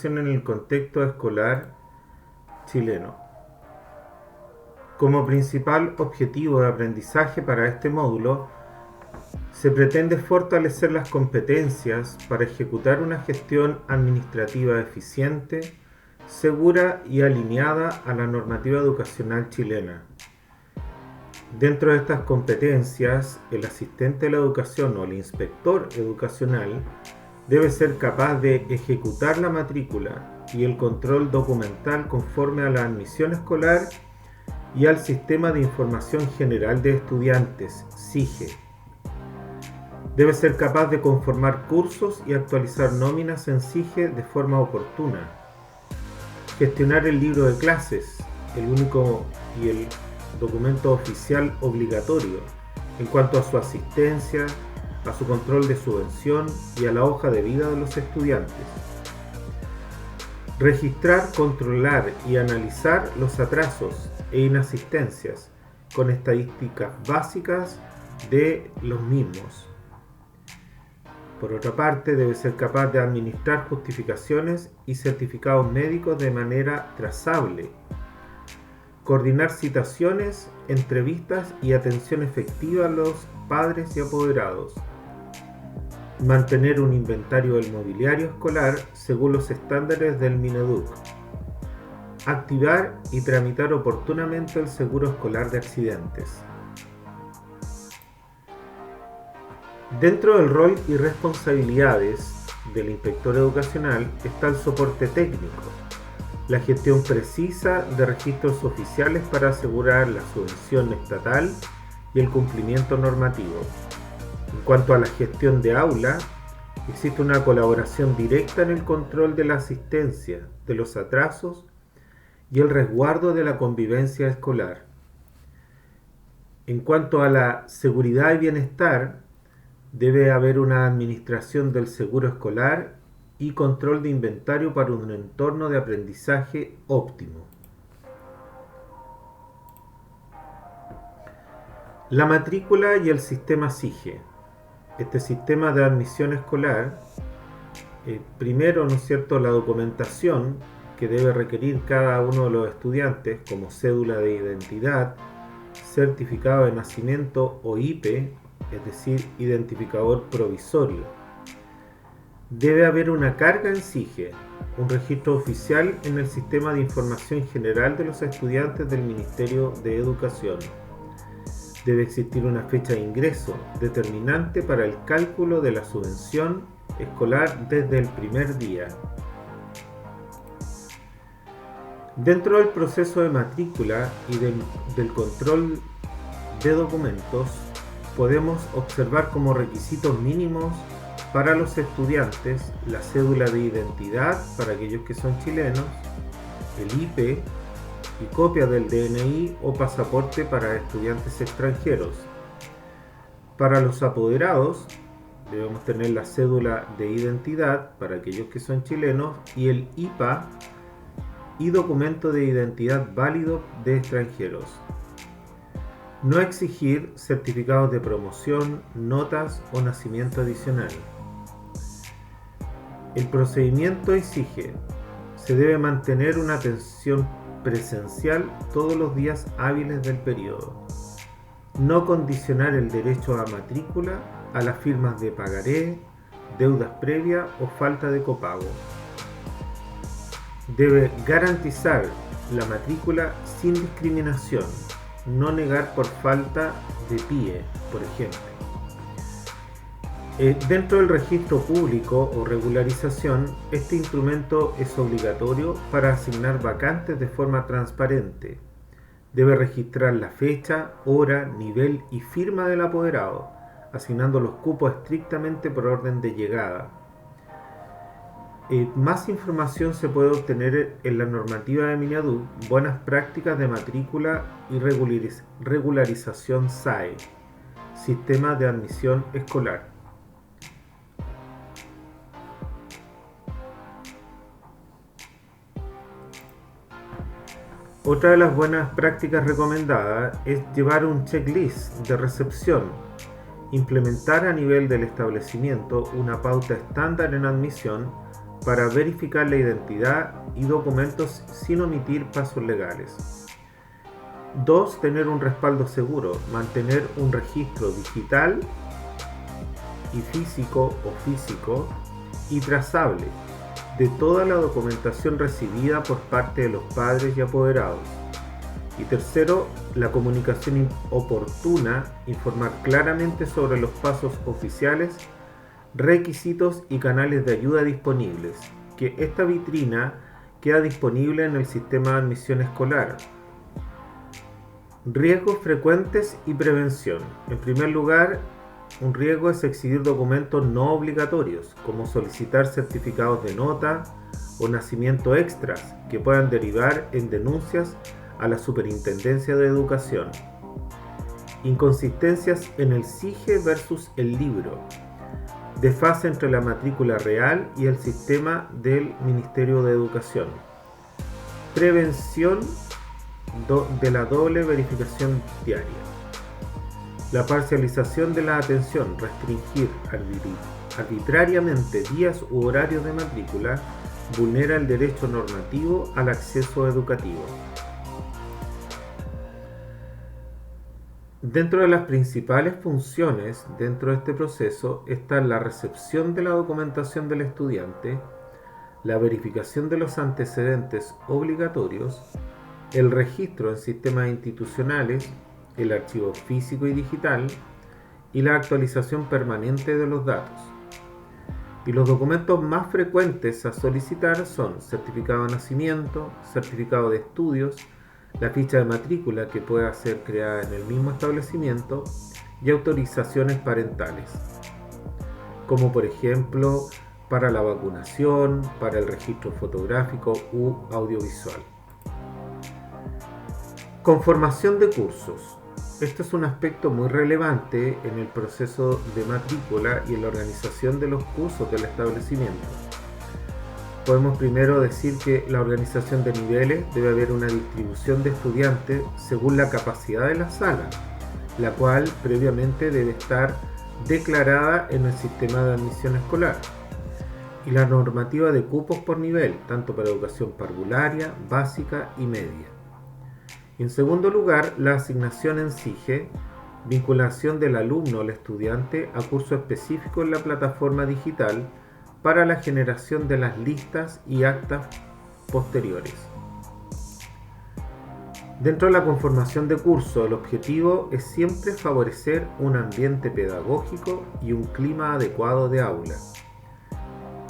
educación en el contexto escolar chileno. Como principal objetivo de aprendizaje para este módulo, se pretende fortalecer las competencias para ejecutar una gestión administrativa eficiente, segura y alineada a la normativa educacional chilena. Dentro de estas competencias, el asistente de la educación o el inspector educacional debe ser capaz de ejecutar la matrícula y el control documental conforme a la admisión escolar y al Sistema de Información General de Estudiantes, SIGE. Debe ser capaz de conformar cursos y actualizar nóminas en SIGE de forma oportuna. Gestionar el libro de clases, el único y el documento oficial obligatorio en cuanto a su asistencia, a su control de subvención y a la hoja de vida de los estudiantes. Registrar, controlar y analizar los atrasos e inasistencias con estadísticas básicas de los mismos. Por otra parte, debe ser capaz de administrar justificaciones y certificados médicos de manera trazable, coordinar citaciones, entrevistas y atención efectiva a los padres y apoderados, mantener un inventario del mobiliario escolar según los estándares del Mineduc, activar y tramitar oportunamente el seguro escolar de accidentes. Dentro del rol y responsabilidades del inspector educacional está el soporte técnico, la gestión precisa de registros oficiales para asegurar la subvención estatal y el cumplimiento normativo. En cuanto a la gestión de aula, existe una colaboración directa en el control de la asistencia, de los atrasos y el resguardo de la convivencia escolar. En cuanto a la seguridad y bienestar, debe haber una administración del seguro escolar y control de inventario para un entorno de aprendizaje óptimo. La matrícula y el sistema SIGE. Este sistema de admisión escolar, primero, ¿no es cierto?, la documentación que debe requerir cada uno de los estudiantes, como cédula de identidad, certificado de nacimiento o IPE, es decir, identificador provisorio. Debe haber una carga en SIGE, un registro oficial en el Sistema de Información General de los Estudiantes del Ministerio de Educación. Debe existir una fecha de ingreso determinante para el cálculo de la subvención escolar desde el primer día. Dentro del proceso de matrícula y del control de documentos, podemos observar como requisitos mínimos para los estudiantes la cédula de identidad para aquellos que son chilenos, el IPE y copia del DNI o pasaporte para estudiantes extranjeros. Para los apoderados debemos tener la cédula de identidad para aquellos que son chilenos y el IPA y documento de identidad válido de extranjeros. No exigir certificados de promoción, notas o nacimiento adicional. El procedimiento exige: se debe mantener una atención presencial todos los días hábiles del periodo. No condicionar el derecho a matrícula a las firmas de pagaré, deudas previas o falta de copago. Debe garantizar la matrícula sin discriminación. No negar por falta de PIE, por ejemplo. Dentro del registro público o regularización, este instrumento es obligatorio para asignar vacantes de forma transparente. Debe registrar la fecha, hora, nivel y firma del apoderado, asignando los cupos estrictamente por orden de llegada. Más información se puede obtener en la normativa de Mineduc, Buenas Prácticas de Matrícula y Regularización SAE, Sistema de Admisión Escolar. Otra de las buenas prácticas recomendadas es llevar un checklist de recepción, implementar a nivel del establecimiento una pauta estándar en admisión para verificar la identidad y documentos sin omitir pasos legales. 2. Tener un respaldo seguro, mantener un registro digital y físico y trazable de toda la documentación recibida por parte de los padres y apoderados. Y 3. La comunicación oportuna, informar claramente sobre los pasos oficiales, requisitos y canales de ayuda disponibles, que esta vitrina queda disponible en el sistema de admisión escolar. Riesgos frecuentes y prevención. En primer lugar, un riesgo es exhibir documentos no obligatorios, como solicitar certificados de nota o nacimiento extras que puedan derivar en denuncias a la Superintendencia de Educación. Inconsistencias en el SIGE versus el libro. Desfase entre la matrícula real y el sistema del Ministerio de Educación. Prevención de la doble verificación diaria. La parcialización de la atención, restringir arbitrariamente días u horarios de matrícula, vulnera el derecho normativo al acceso educativo. Dentro de las principales funciones dentro de este proceso está la recepción de la documentación del estudiante, la verificación de los antecedentes obligatorios, el registro en sistemas institucionales, el archivo físico y digital y la actualización permanente de los datos. Y los documentos más frecuentes a solicitar son certificado de nacimiento, certificado de estudios, la ficha de matrícula que pueda ser creada en el mismo establecimiento y autorizaciones parentales, como por ejemplo para la vacunación, para el registro fotográfico u audiovisual. Conformación de cursos. Este es un aspecto muy relevante en el proceso de matrícula y en la organización de los cursos del establecimiento. Podemos primero decir que la organización de niveles debe haber una distribución de estudiantes según la capacidad de la sala, la cual previamente debe estar declarada en el sistema de admisión escolar, y la normativa de cupos por nivel, tanto para educación parvularia, básica y media. En segundo lugar, la asignación en SIGE, vinculación del alumno o el estudiante a curso específico en la plataforma digital para la generación de las listas y actas posteriores. Dentro de la conformación de curso, el objetivo es siempre favorecer un ambiente pedagógico y un clima adecuado de aula.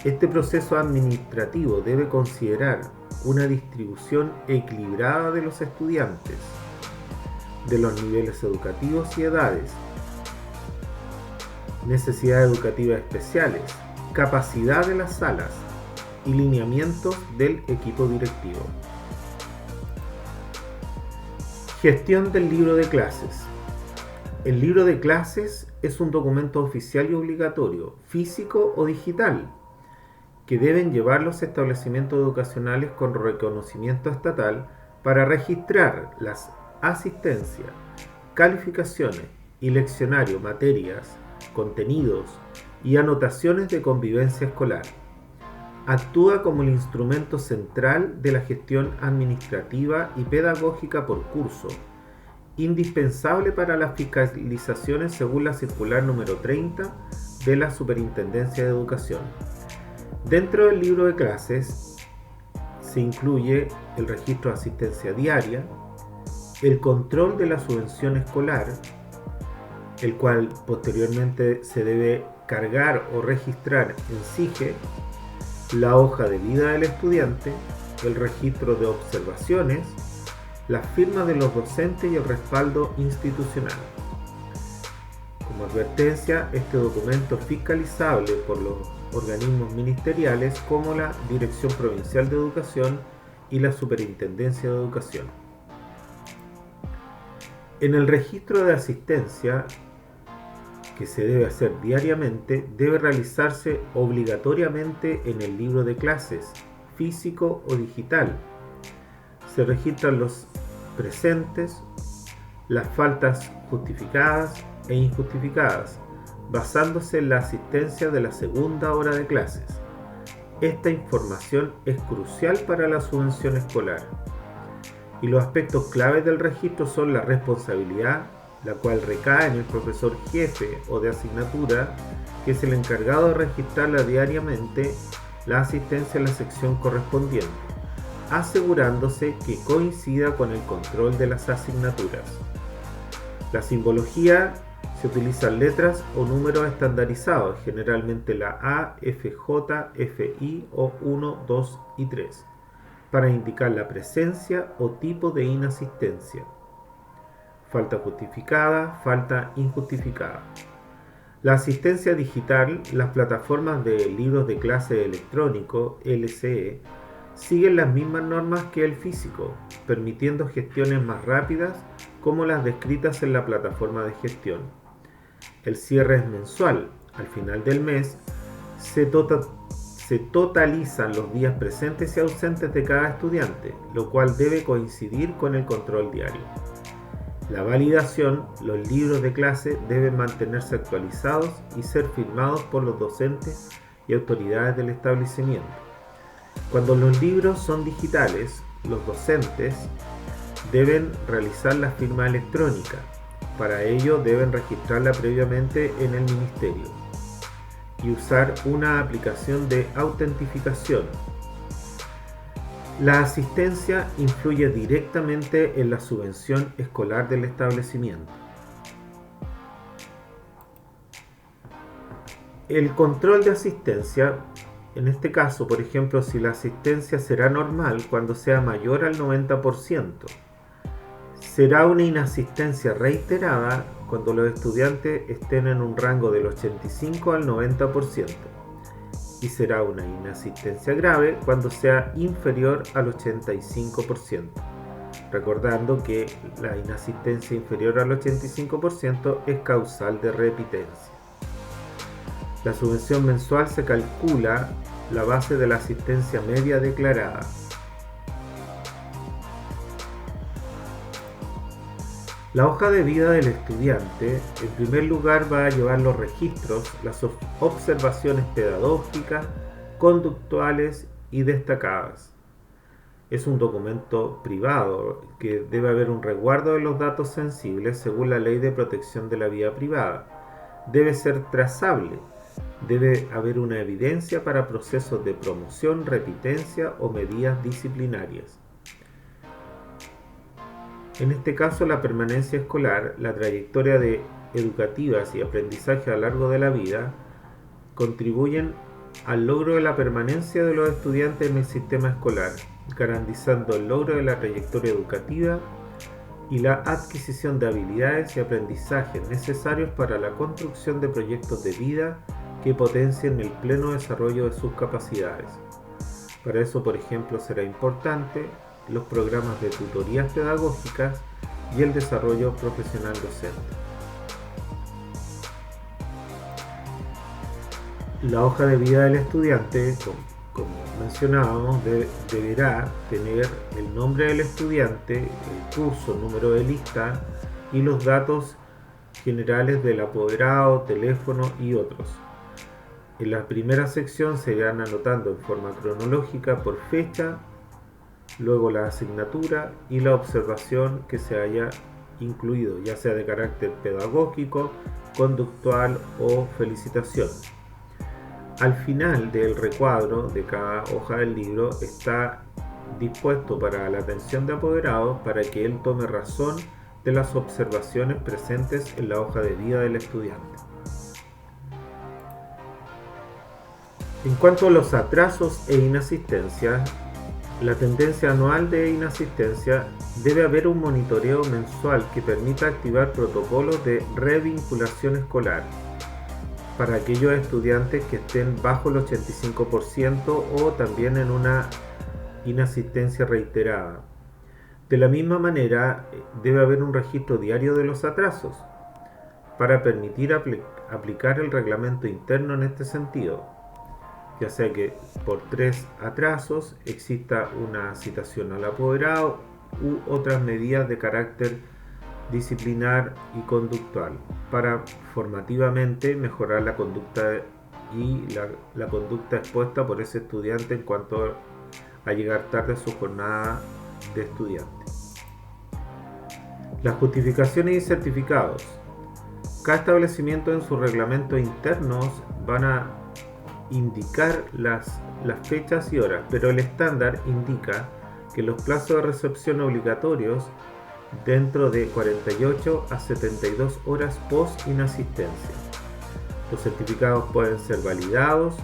Este proceso administrativo debe considerar una distribución equilibrada de los estudiantes, de los niveles educativos y edades, necesidades educativas especiales, capacidad de las salas y lineamientos del equipo directivo. Gestión del libro de clases. El libro de clases es un documento oficial y obligatorio, físico o digital, que deben llevar los establecimientos educacionales con reconocimiento estatal para registrar las asistencias, calificaciones y leccionario, materias, contenidos y anotaciones de convivencia escolar. Actúa como el instrumento central de la gestión administrativa y pedagógica por curso, indispensable para las fiscalizaciones según la circular número 30 de la Superintendencia de Educación. Dentro del libro de clases se incluye el registro de asistencia diaria, el control de la subvención escolar, el cual posteriormente se debe cargar o registrar en SIGE, la hoja de vida del estudiante, el registro de observaciones, las firmas de los docentes y el respaldo institucional. Como advertencia, este documento es fiscalizable por los organismos ministeriales como la Dirección Provincial de Educación y la Superintendencia de Educación. En el registro de asistencia, que se debe hacer diariamente, debe realizarse obligatoriamente en el libro de clases, físico o digital. Se registran los presentes, las faltas justificadas e injustificadas, basándose en la asistencia de la segunda hora de clases. Esta información es crucial para la subvención escolar. Y los aspectos claves del registro son la responsabilidad, la cual recae en el profesor jefe o de asignatura, que es el encargado de registrarla diariamente la asistencia en la sección correspondiente, asegurándose que coincida con el control de las asignaturas. La simbología: se utilizan letras o números estandarizados, generalmente la A, F, J, F, I o 1, 2 y 3, para indicar la presencia o tipo de inasistencia. Falta justificada, falta injustificada. La asistencia digital: las plataformas de libros de clase electrónico, LCE, siguen las mismas normas que el físico, permitiendo gestiones más rápidas como las descritas en la plataforma de gestión. El cierre es mensual. Al final del mes se totalizan los días presentes y ausentes de cada estudiante, lo cual debe coincidir con el control diario. La validación: los libros de clase deben mantenerse actualizados y ser firmados por los docentes y autoridades del establecimiento. Cuando los libros son digitales, los docentes deben realizar la firma electrónica. Para ello deben registrarla previamente en el ministerio y usar una aplicación de autentificación. La asistencia influye directamente en la subvención escolar del establecimiento. El control de asistencia: en este caso, por ejemplo, si la asistencia será normal cuando sea mayor al 90%. Será una inasistencia reiterada cuando los estudiantes estén en un rango del 85 al 90%. Y será una inasistencia grave cuando sea inferior al 85%. Recordando que la inasistencia inferior al 85% es causal de repitencia. La subvención mensual se calcula la base de la asistencia media declarada. La hoja de vida del estudiante, en primer lugar, va a llevar los registros, las observaciones pedagógicas, conductuales y destacadas. Es un documento privado que debe haber un resguardo de los datos sensibles según la Ley de Protección de la Vida Privada. Debe ser trazable. Debe haber una evidencia para procesos de promoción, repitencia o medidas disciplinarias. En este caso, la permanencia escolar, la trayectoria de educativas y aprendizaje a lo largo de la vida contribuyen al logro de la permanencia de los estudiantes en el sistema escolar, garantizando el logro de la trayectoria educativa y la adquisición de habilidades y aprendizajes necesarios para la construcción de proyectos de vida que potencien el pleno desarrollo de sus capacidades. Para eso, por ejemplo, será importante los programas de tutorías pedagógicas y el desarrollo profesional docente. La hoja de vida del estudiante, como mencionábamos, deberá tener el nombre del estudiante, el curso, número de lista y los datos generales del apoderado, teléfono y otros. En la primera sección se irán anotando en forma cronológica por fecha, luego la asignatura y la observación que se haya incluido, ya sea de carácter pedagógico, conductual o felicitación. Al final del recuadro de cada hoja del libro está dispuesto para la atención de apoderados para que él tome razón de las observaciones presentes en la hoja de vida del estudiante. En cuanto a los atrasos e inasistencias, la tendencia anual de inasistencia: debe haber un monitoreo mensual que permita activar protocolos de revinculación escolar para aquellos estudiantes que estén bajo el 85% o también en una inasistencia reiterada. De la misma manera, debe haber un registro diario de los atrasos para permitir aplicar el reglamento interno en este sentido, ya sea que por 3 atrasos exista una citación al apoderado u otras medidas de carácter disciplinar y conductual para formativamente mejorar la conducta y la conducta expuesta por ese estudiante en cuanto a llegar tarde a su jornada de estudiante. Las justificaciones y certificados. Cada establecimiento en sus reglamentos internos van a indicar las fechas y horas, pero el estándar indica que los plazos de recepción obligatorios dentro de 48 a 72 horas post inasistencia. Los certificados pueden ser validados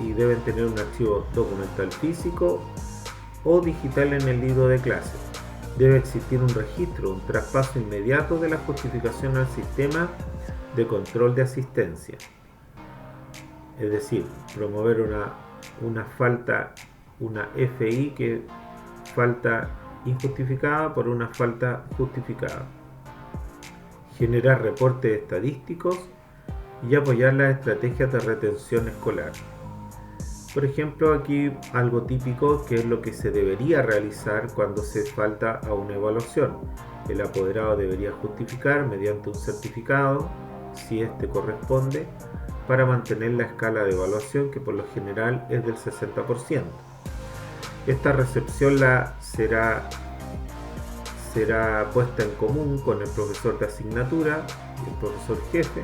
y deben tener un archivo documental físico o digital en el libro de clase. Debe existir un registro, un traspaso inmediato de la justificación al sistema de control de asistencia. Es decir, promover una falta, una FI que falta injustificada por una falta justificada. Generar reportes estadísticos y apoyar las estrategias de retención escolar. Por ejemplo, aquí algo típico que es lo que se debería realizar cuando se falta a una evaluación. El apoderado debería justificar mediante un certificado, si este corresponde, para mantener la escala de evaluación que por lo general es del 60%. Esta recepción será puesta en común con el profesor de asignatura y el profesor jefe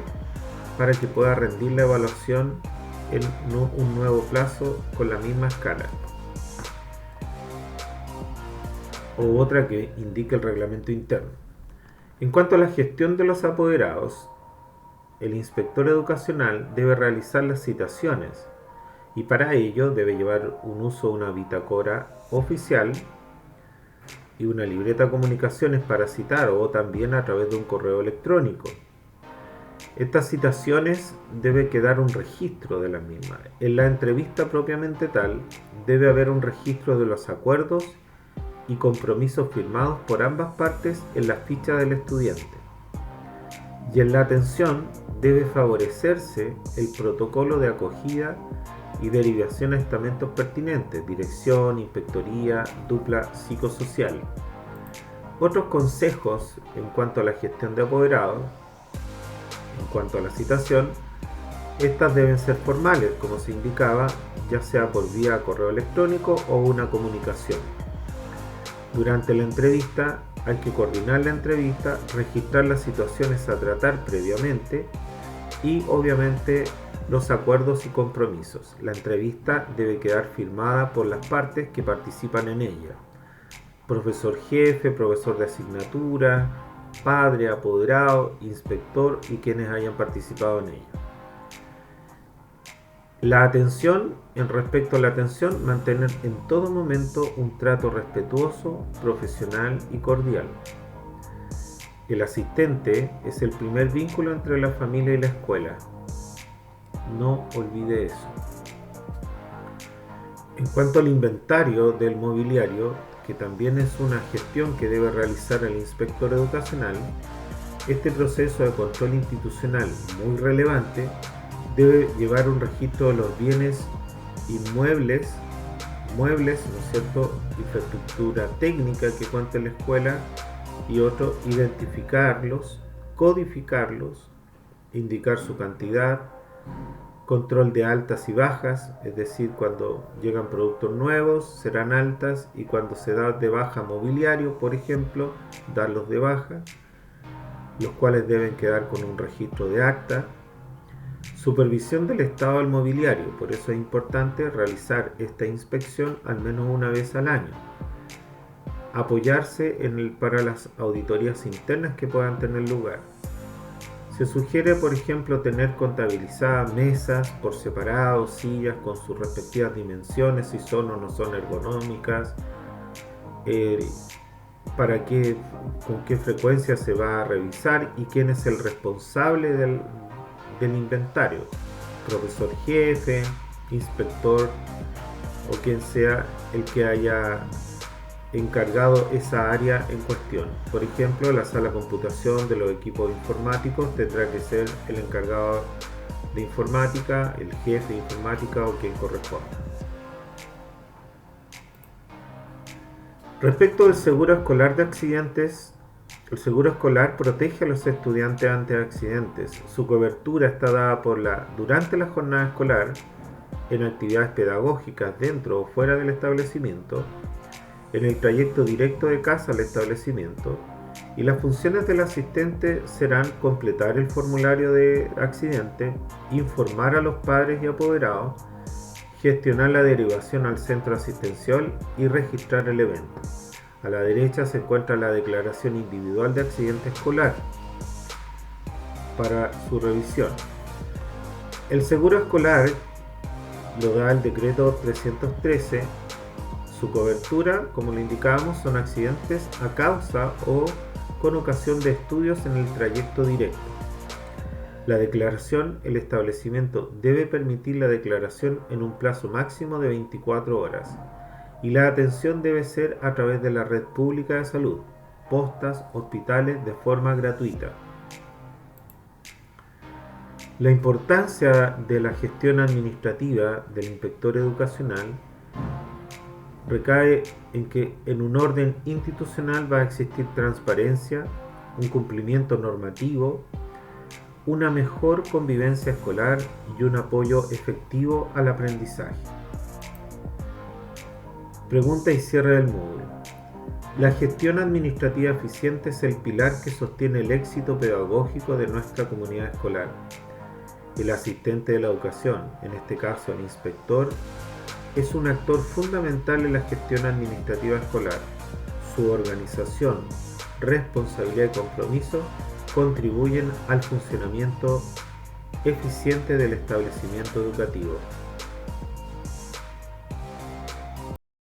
para que pueda rendir la evaluación en un nuevo plazo con la misma escala, o otra que indique el reglamento interno. En cuanto a la gestión de los apoderados, el inspector educacional debe realizar las citaciones y para ello debe llevar un uso de una bitácora oficial y una libreta de comunicaciones para citar, o también a través de un correo electrónico. Estas citaciones debe quedar un registro de las mismas. En la entrevista propiamente tal, debe haber un registro de los acuerdos y compromisos firmados por ambas partes en la ficha del estudiante. Y en la atención debe favorecerse el protocolo de acogida y derivación a estamentos pertinentes, dirección, inspectoría, dupla psicosocial. Otros consejos en cuanto a la gestión de apoderados. En cuanto a la citación, estas deben ser formales, como se indicaba, ya sea por vía correo electrónico o una comunicación. Durante la entrevista hay que coordinar la entrevista, registrar las situaciones a tratar previamente y obviamente los acuerdos y compromisos. La entrevista debe quedar firmada por las partes que participan en ella: profesor jefe, profesor de asignatura, padre, apoderado, inspector y quienes hayan participado en ella. La atención, en respecto a la atención, mantener en todo momento un trato respetuoso, profesional y cordial. El asistente es el primer vínculo entre la familia y la escuela. No olvide eso. En cuanto al inventario del mobiliario, que también es una gestión que debe realizar el inspector educacional, este proceso de control institucional muy relevante debe llevar un registro de los bienes inmuebles, ¿no es cierto?, infraestructura técnica que cuenta la escuela, y otro, identificarlos, codificarlos, indicar su cantidad, control de altas y bajas, es decir, cuando llegan productos nuevos serán altas, y cuando se da de baja mobiliario, por ejemplo, darlos de baja, los cuales deben quedar con un registro de acta. Supervisión del estado del mobiliario, por eso es importante realizar esta inspección al menos una vez al año. Apoyarse para las auditorías internas que puedan tener lugar. Se sugiere, por ejemplo, tener contabilizadas mesas por separado, sillas con sus respectivas dimensiones, si son o no son ergonómicas, con qué frecuencia se va a revisar y quién es el responsable del inventario: profesor jefe, inspector o quien sea el que haya encargado esa área en cuestión. Por ejemplo, la sala de computación de los equipos informáticos tendrá que ser el encargado de informática, el jefe de informática o quien corresponda. Respecto del seguro escolar de accidentes, El seguro escolar protege a los estudiantes ante accidentes. Su cobertura está dada durante la jornada escolar, en actividades pedagógicas dentro o fuera del establecimiento, en el trayecto directo de casa al establecimiento, y las funciones del asistente serán completar el formulario de accidente, informar a los padres y apoderados, gestionar la derivación al centro asistencial y registrar el evento. A la derecha se encuentra la declaración individual de accidente escolar para su revisión. El seguro escolar lo da el decreto 313. Su cobertura, como le indicábamos, son accidentes a causa o con ocasión de estudios en el trayecto directo. La declaración, el establecimiento debe permitir la declaración en un plazo máximo de 24 horas y la atención debe ser a través de la red pública de salud, postas, hospitales de forma gratuita. La importancia de la gestión administrativa del inspector educacional recae en que en un orden institucional va a existir transparencia, un cumplimiento normativo, una mejor convivencia escolar y un apoyo efectivo al aprendizaje. Pregunta y cierre del módulo. La gestión administrativa eficiente es el pilar que sostiene el éxito pedagógico de nuestra comunidad escolar. El asistente de la educación, en este caso el inspector, es un actor fundamental en la gestión administrativa escolar. Su organización, responsabilidad y compromiso contribuyen al funcionamiento eficiente del establecimiento educativo.